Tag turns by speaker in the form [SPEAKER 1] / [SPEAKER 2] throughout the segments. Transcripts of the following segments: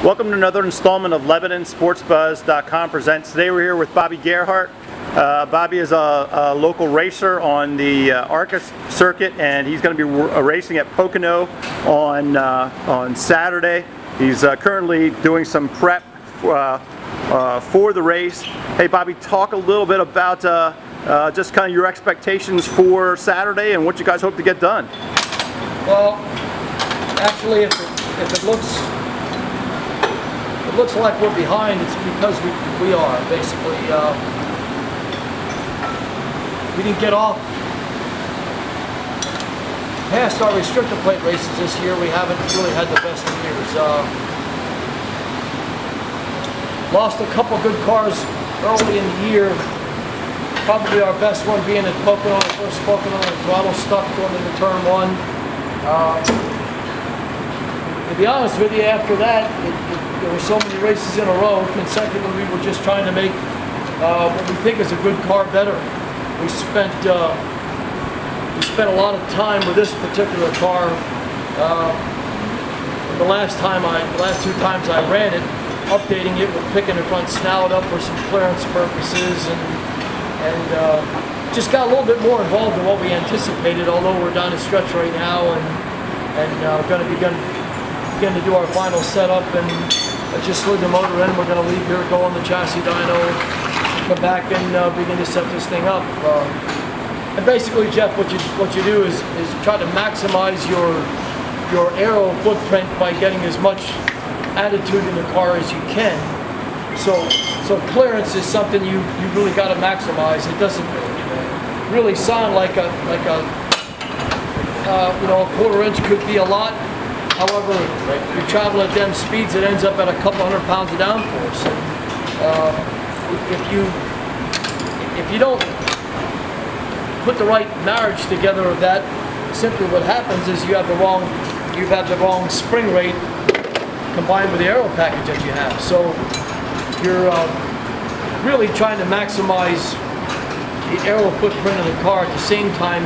[SPEAKER 1] Welcome to another installment of Lebanon SportsBuzz.com presents. Today we're here with Bobby Gerhart. Bobby is a local racer on the ARCA circuit, and he's going to be racing at Pocono on Saturday. He's currently doing some prep for the race. Hey Bobby, talk a little bit about just kind of your expectations for Saturday and what you guys hope to get done.
[SPEAKER 2] Well, actually, if it looks like we're behind, it's because we are, basically. We didn't get off past our restrictor plate races this year. We haven't really had the best of years. Lost a couple good cars early in the year. Probably our best one being at Pocono, the first Pocono, and throttle stuck going into turn one. To be honest with you, after that, there were so many races in a row consecutively. We were just trying to make what we think is a good car better. We spent a lot of time with this particular car. The last two times I ran it, updating it with picking the front snout up for some clearance purposes, and just got a little bit more involved than what we anticipated. Although we're down the stretch right now, and going to begin to do our final setup, and I just slid the motor in. We're going to leave here, go on the chassis dyno, come back and begin to set this thing up. And basically, Jeff, what you do is try to maximize your aero footprint by getting as much attitude in the car as you can. So clearance is something you really got to maximize. It doesn't really sound like a quarter inch could be a lot. However, if you travel at them speeds, it ends up at a couple hundred pounds of downforce. If you don't put the right marriage together of that, simply what happens is you have the wrong spring rate combined with the aero package that you have. So you're really trying to maximize the aero footprint of the car at the same time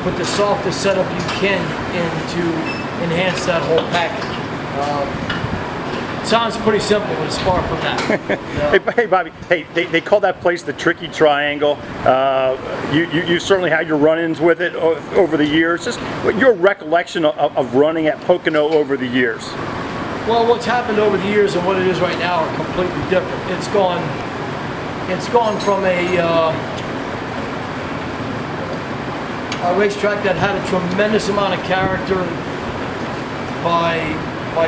[SPEAKER 2] put the softest setup you can in to enhance that whole package. Sounds pretty simple, but it's far from that.
[SPEAKER 1] Hey Bobby, they call that place the Tricky Triangle. You certainly had your run-ins with it over the years. Just your recollection of running at Pocono over the years.
[SPEAKER 2] Well, what's happened over the years and what it is right now are completely different. It's gone from a racetrack that had a tremendous amount of character by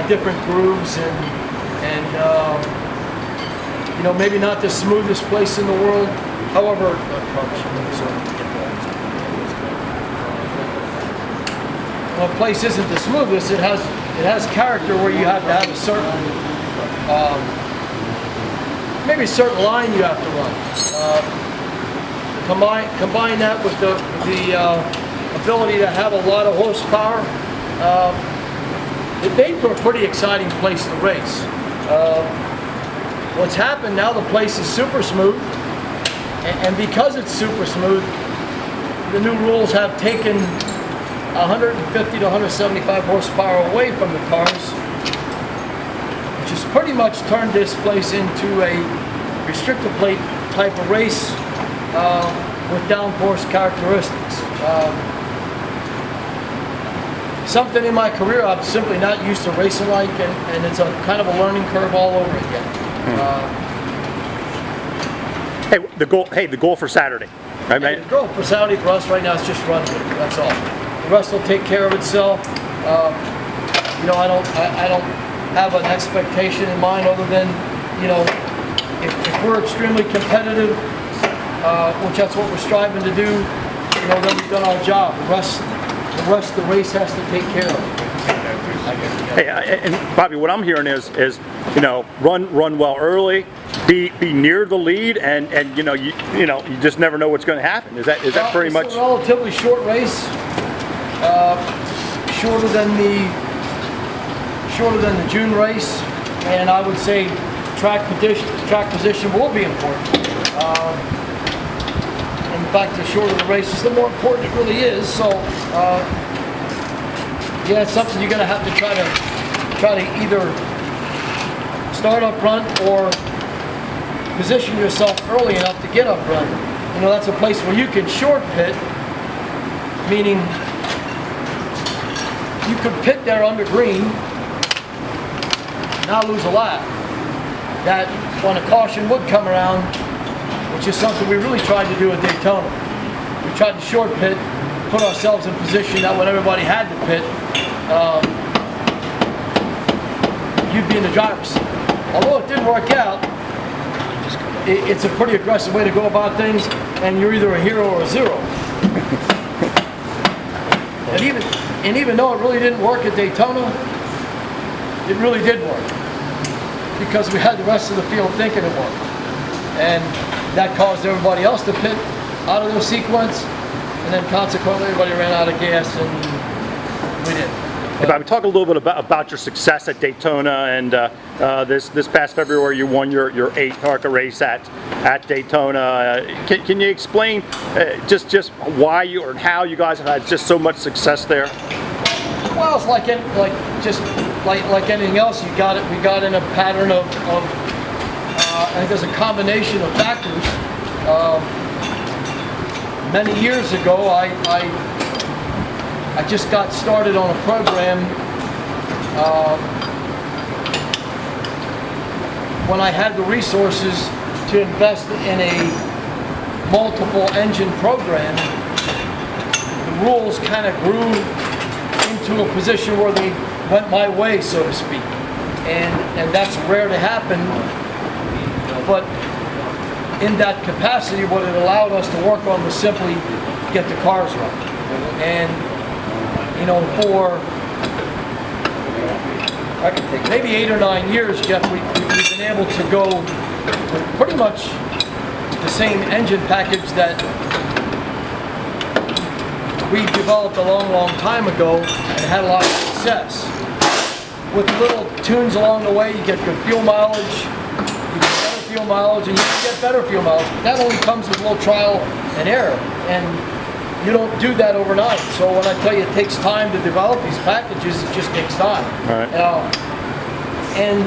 [SPEAKER 2] different grooves and maybe not the smoothest place in the world. However, when a place isn't the smoothest, it has character where you have to have a certain maybe a certain line you have to run. Combine that with the ability to have a lot of horsepower. It made for a pretty exciting place to race. What's happened now, the place is super smooth, and because it's super smooth, the new rules have taken 150 to 175 horsepower away from the cars, which has pretty much turned this place into a restrictor plate type of race with downforce characteristics. Something in my career I'm simply not used to racing like, and it's a kind of a learning curve all over again.
[SPEAKER 1] The goal for Saturday. Right?
[SPEAKER 2] The goal for Saturday for us right now is just run good. That's all. The rest will take care of itself. I don't have an expectation in mind other than, if we're extremely competitive, which that's what we're striving to do, then we've done our job. The rest of the race has to take care of it.
[SPEAKER 1] Hey, and Bobby, what I'm hearing is run well early, be near the lead, and you just never know what's going to happen. Is that pretty much?
[SPEAKER 2] It's a relatively short race, shorter than the June race, and I would say track position will be important. In fact, the shorter the race is, the more important it really is. So, yeah, it's something you're going to have to try to either start up front or position yourself early enough to get up front. You know, that's a place where you can short pit, meaning you could pit there under green, not lose a lap. That when a caution would come around, which is something we really tried to do at Daytona. We tried to short pit, put ourselves in position that when everybody had to pit, you'd be in the driver's seat. Although it didn't work out, it's a pretty aggressive way to go about things, and you're either a hero or a zero. And even though it really didn't work at Daytona, it really did work. Because we had the rest of the field thinking it worked. And that caused everybody else to pit out of their sequence, and then consequently everybody ran out of gas, and we didn't.
[SPEAKER 1] Hey, Bobby, talk a little bit about your success at Daytona, and this past February you won your 8th ARCA race at Daytona. Can you explain just why you or how you guys have had just so much success there?
[SPEAKER 2] Well, it's like anything else. We got in a pattern of I think there's a combination of factors. Many years ago, I just got started on a program when I had the resources to invest in a multiple engine program. The rules kind of grew into a position where they went my way, so to speak, and that's rare to happen. But in that capacity, what it allowed us to work on was simply get the cars right. And you know, for maybe 8 or 9 years, Jeff, we've been able to go with pretty much the same engine package that we developed a long time ago and had a lot of success. With little tunes along the way, you get good fuel mileage, you get better fuel mileage, and you can get better fuel mileage. But that only comes with a little trial and error. And you don't do that overnight. So when I tell you it takes time to develop these packages, it just takes time.
[SPEAKER 1] Right.
[SPEAKER 2] And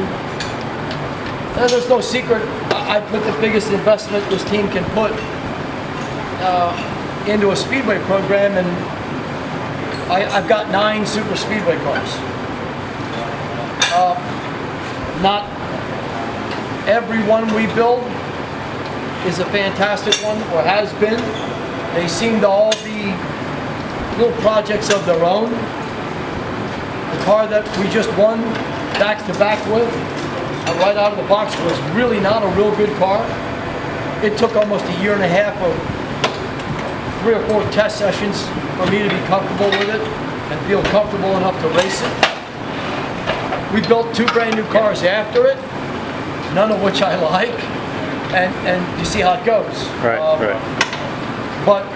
[SPEAKER 2] there's no secret. I put the biggest investment this team can put into a speedway program, and I've got 9 super speedway cars. Not every one we build is a fantastic one, or has been. They seem to all be little projects of their own. The car that we just won back to back with, right out of the box, was really not a real good car. It took almost a year and a half of 3 or 4 test sessions for me to be comfortable with it and feel comfortable enough to race it. We built 2 brand new cars after it, none of which I like, and you see how it goes.
[SPEAKER 1] Right, right.
[SPEAKER 2] But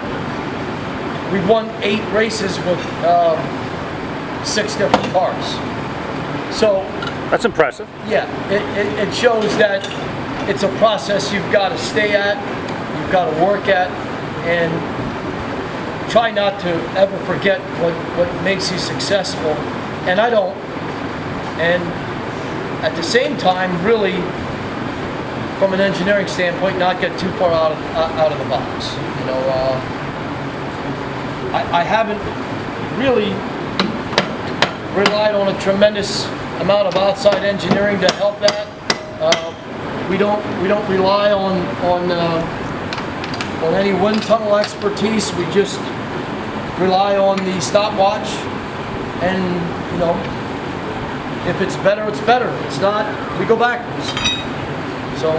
[SPEAKER 2] we won 8 races with 6 different cars. So
[SPEAKER 1] that's impressive.
[SPEAKER 2] Yeah, it shows that it's a process you've got to stay at, you've got to work at, and try not to ever forget what makes you successful. And I don't. And at the same time, really, from an engineering standpoint, not get too far out of the box. You know, I haven't really relied on a tremendous amount of outside engineering to help that. We don't rely on any wind tunnel expertise. We just rely on the stopwatch, and you know, if it's better, it's better. If it's not, we go backwards. So,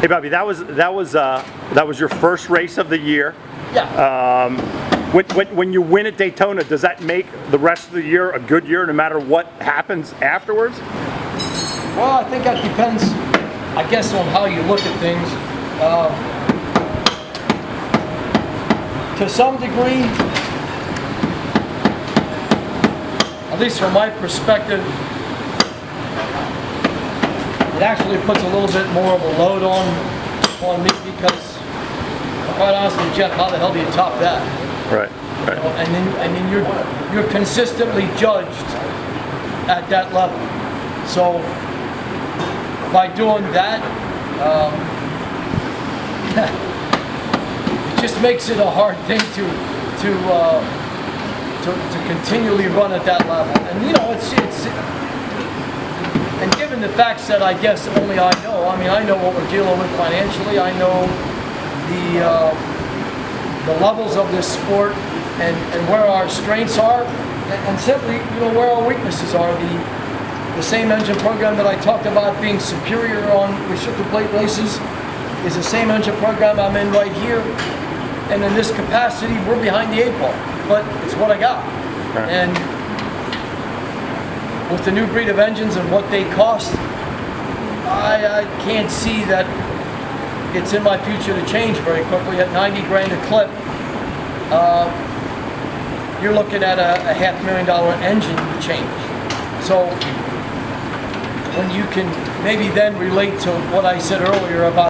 [SPEAKER 1] hey Bobby, that was your first race of the year.
[SPEAKER 2] Yeah.
[SPEAKER 1] When you win at Daytona, does that make the rest of the year a good year, no matter what happens afterwards?
[SPEAKER 2] Well, I think that depends, I guess, on how you look at things. To some degree, at least from my perspective, it actually puts a little bit more of a load on me, because, quite honestly, Jeff, how the hell do you top that?
[SPEAKER 1] Right. Right.
[SPEAKER 2] You know, and then you're consistently judged at that level. So by doing that, it just makes it a hard thing to continually run at that level. And you know, it's and given the facts that I guess only I know. I mean, I know what we're dealing with financially. I know the levels of this sport and where our strengths are, and simply, you know, where our weaknesses are. The same engine program that I talked about being superior on restricted plate races is the same engine program I'm in right here. And in this capacity, we're behind the 8 ball, but it's what I got.
[SPEAKER 1] Right.
[SPEAKER 2] And with the new breed of engines and what they cost, I can't see that it's in my future to change very quickly. At 90 grand a clip, you're looking at a $500,000 engine to change. So when you can maybe then relate to what I said earlier about